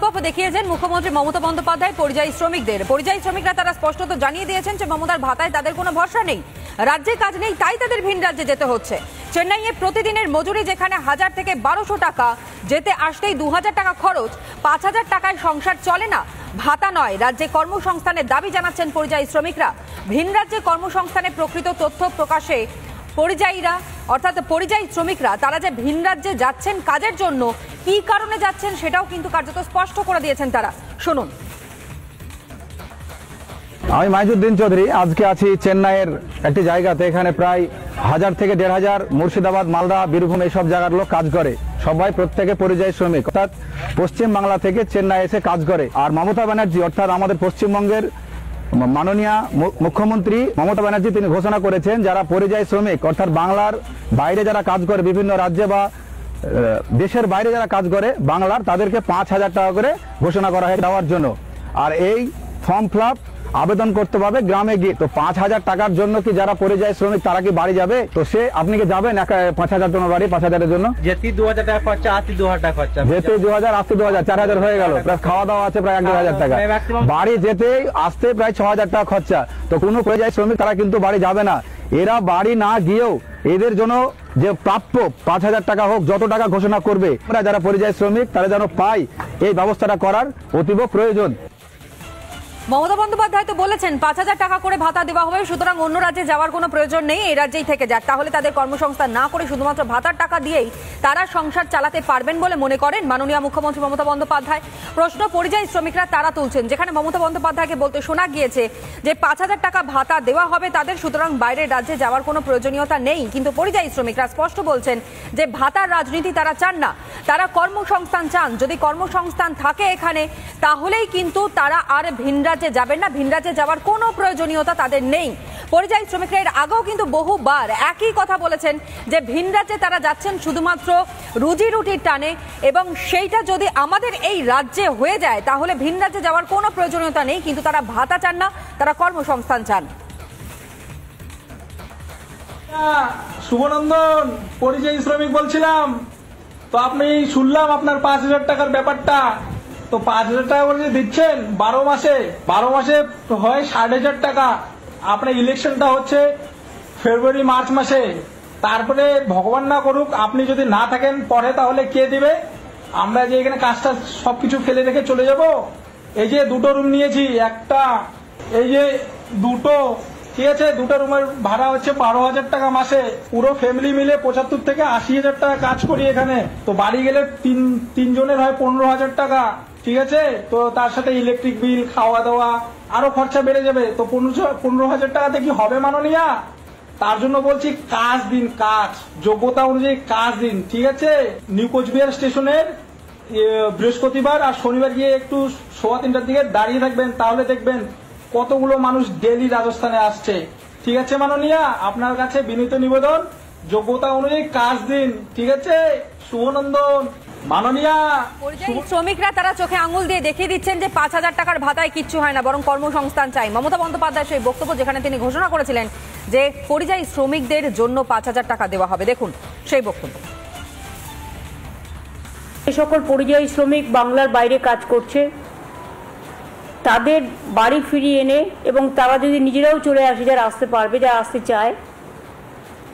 বিকল্প দেখিয়েছেন মুখ্যমন্ত্রী মমতা বন্দ্যোপাধ্যায় পরিযায়ী শ্রমিকদের। পরিযায়ী শ্রমিকরা তারা স্পষ্টত জানিয়ে দিয়েছেন যে মমতার ভাতায় তাদের কোনো ভরসা নেই, রাজ্যে কাজ নেই, তাই তাদের ভিন রাজ্যে যেতে হচ্ছে। চেন্নাইয়ে প্রতিদিনের মজুরি যেখানে 1000 থেকে 1200 টাকা, যেতে আসতেই 2000 টাকা খরচ, 5000 টাকায় সংসার চলে না। ভাতা নয়, রাজ্যে কর্মসংস্থানের দাবি জানাচ্ছেন পরিযায়ী শ্রমিকরা। ভিন রাজ্যে কর্মসংস্থানের প্রকৃত তথ্য প্রকাশে পরিযায়ীরা অর্থাৎ পরিযায়ী শ্রমিকরা তারা যে ভিন রাজ্যে যাচ্ছেন কাজের জন্য, কি কারণে যাচ্ছেন সেটাও কিন্তু কার্যত স্পষ্ট করে দিয়েছেন তারা। শুনুন। আমি মাইজুদ্দিন চৌধুরী, আজকে আছি চেন্নাইয়ের একটি জায়গাতে। এখানে প্রায় 1000 থেকে 1500 মুর্শিদাবাদ, মালদা, বীরভূম এইসব জায়গার লোক কাজ করে। সবাই প্রত্যেকে পরিযায়ী শ্রমিক, অর্থাৎ পশ্চিম বাংলা থেকে চেন্নাই এসে কাজ করে। আর মমতা ব্যানার্জি অর্থাৎ আমাদের পশ্চিমবঙ্গের মাননীয় মুখ্যমন্ত্রী মমতা ব্যানার্জি তিনি ঘোষণা করেছেন যারা পরিযায়ী শ্রমিক অর্থাৎ বাংলার বাইরে যারা কাজ করে, বিভিন্ন রাজ্যে বা দেশের বাইরে যারা কাজ করে বাংলার, তাদেরকে 5000 টাকা করে ঘোষণা করা হয় দেওয়ার জন্য। আর এই ফর্ম ফিল আপ আবেদন করতে পারবে গ্রামে গিয়ে। তো 5000 টাকার জন্য কি যারা পরিযায়ী শ্রমিক তারা কি বাড়ি যাবে? তো সে আপনি কি যাবেন 5000 জন্য বাড়ি? 5000 জন্য যেতে 2000 টাকা খরচা, আসতে 2000 টাকা খরচা, যেতে 2000, আসতে 2000, 4000 হয়ে গেল। প্লাস খাওয়া দাওয়া আছে প্রায় 1000 টাকা। বাড়ি যেতে আসতে প্রায় 6000 টাকা খরচা। তো কোনো পরিযায়ী শ্রমিক তারা কিন্তু বাড়ি যাবে না। এরা বাড়ি না গিয়েও এদের জন্য যে প্রাপ্য 5000 টাকা হোক, যত টাকা ঘোষণা করবে, যারা পরিযায়ী শ্রমিক তারা যেন পায়, এই ব্যবস্থাটা করার অতীব প্রয়োজন। মমতা বন্দ্যোপাধ্যায় তো বলেছেন 5000 টাকা করে ভাতা দেওয়া হবে, সুতরাং অন্য রাজ্যে যাওয়ার কোনো প্রয়োজন নেই, এই রাজ্যেই থেকে যাক। তাহলে তাদের কর্মসংস্থান না করে শুধুমাত্র ভাতার টাকা দিয়েই তারা সংসার চালাতে পারবেন বলে মনে করেন মাননীয় মুখ্যমন্ত্রী মমতা বন্দ্যোপাধ্যায়। প্রশ্ন পরিযায়ী শ্রমিকরা তারা তুলছেন, যেখানে মমতা বন্দ্যোপাধ্যায়কে বলতে শোনা গিয়েছে যে 5000 টাকা ভাতা দেওয়া হবে তাদের, সুতরাং বাইরের রাজ্যে যাওয়ার কোনো প্রয়োজনীয়তা নেই। কিন্তু পরিযায়ী শ্রমিকরা স্পষ্ট বলছেন যে ভাতার রাজনীতি তারা চান না, তারা কর্মসংস্থান চান। যদি কর্মসংস্থান থাকে এখানে, তাহলেই কিন্তু তারা আর ভিন রাজ্যে যাবেন না, ভিন রাজ্যে যাওয়ার কোনো প্রয়োজনীয়তা তাদের নেই। পরিযায়ী শ্রমিকরা এর আগেও কিন্তু বহুবার একই কথা বলেছেন যে ভিন রাজ্যে তারা যাচ্ছেন শুধুমাত্র রুজি রুটির টানে, এবং সেইটা যদি আমাদের এই রাজ্যে হয়ে যায় তাহলে ভিন রাজ্যে যাওয়ার কোনো প্রয়োজনীয়তা নেই। কিন্তু তারা ভাতা চান না, তারা কর্মসংস্থান চান। শুভনন্দন, পরিযায়ী শ্রমিক বলছিলাম। তো আপনি শুনলাম আপনার 5000 টাকার ব্যাপারটা। তো 5000 টাকা করে দিচ্ছেন 12 মাসে, 12 মাসে হয় 5,500 টাকা। আপনার ইলেকশনটা হচ্ছে ফেব্রুয়ারি মার্চ মাসে। তারপরে ভগবান না করুক আপনি যদি না থাকেন পরে, তাহলে কে দিবে? আমরা যে এখানে কাজটা সবকিছু ফেলে রেখে চলে যাব। এই যে 2টো রুম নিয়েছি, একটা এই যে 2টো, ঠিক আছে, 2টো রুমের ভাড়া হচ্ছে 12,000 টাকা মাসে। পুরো ফ্যামিলি মিলে 75 থেকে 80,000 টাকা কাজ করি এখানে। তো বাড়ি গেলে তিনজনের হয় 15,000 টাকা, ঠিক আছে। তো তার সাথে ইলেকট্রিক বিল, খাওয়া দাওয়া, আরো খরচা বেড়ে যাবে। তো 15,000 টাকাতে কি হবে মাননীয়া? তার জন্য বলছি কাজ দিন, কাজ যোগ্যতা অনুযায়ী কাজ দিন, ঠিক আছে। নিউ কোচবিহার স্টেশনের বৃহস্পতিবার আর শনিবার গিয়ে একটু 3:15 দিকে দাঁড়িয়ে থাকবেন, তাহলে দেখবেন কতগুলো মানুষ ডেলি রাজস্থানে আসছে, ঠিক আছে মাননীয়া। আপনার কাছে বিনীত নিবেদন, যোগ্যতা অনুযায়ী কাজ দিন, ঠিক আছে। শুভনন্দন মাননীয়া। পরিযায়ী শ্রমিকরা তারা চোখে আঙুল দিয়ে দেখিয়ে দিচ্ছেন যে 5000 টাকার ভাতায় কিচ্ছু হয় না, বরং কর্মসংস্থান চাই। মমতা বন্দ্যোপাধ্যায় সেই বক্তব্য, যেখানে তিনি ঘোষণা করেছিলেন যে পরিযায়ী শ্রমিকদের জন্য 5000 টাকা দেওয়া হবে। দেখুন সেই বক্তব্য। যে সকল পরিযায়ী শ্রমিক বাংলার বাইরে কাজ করছে তাদের বাড়ি ফিরিয়ে এনে, এবং তারা যদি নিজেরাও চলে আসে, যারা আসতে পারবে, যারা আসতে চায়,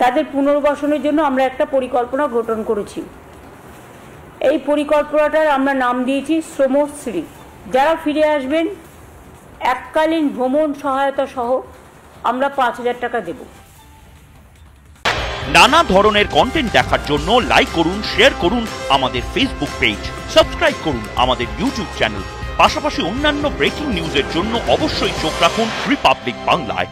তাদের পুনর্বাসনের জন্য আমরা একটা পরিকল্পনা গঠন করেছি। এই পরিকল্পনাটার আমরা নাম দিয়েছি শ্রমশ্রী। যারা ফিরে আসবেন এককালীন ভ্রমণ সহায়তা সহ আমরা 5000 টাকা দেব। নানা ধরনের কন্টেন্ট দেখার জন্য লাইক করুন, শেয়ার করুন আমাদের ফেসবুক পেজ, সাবস্ক্রাইব করুন আমাদের ইউটিউব চ্যানেল। পাশাপাশি অন্যান্য ব্রেকিং নিউজের জন্য অবশ্যই চোখ রাখুন রিপাবলিক বাংলায়।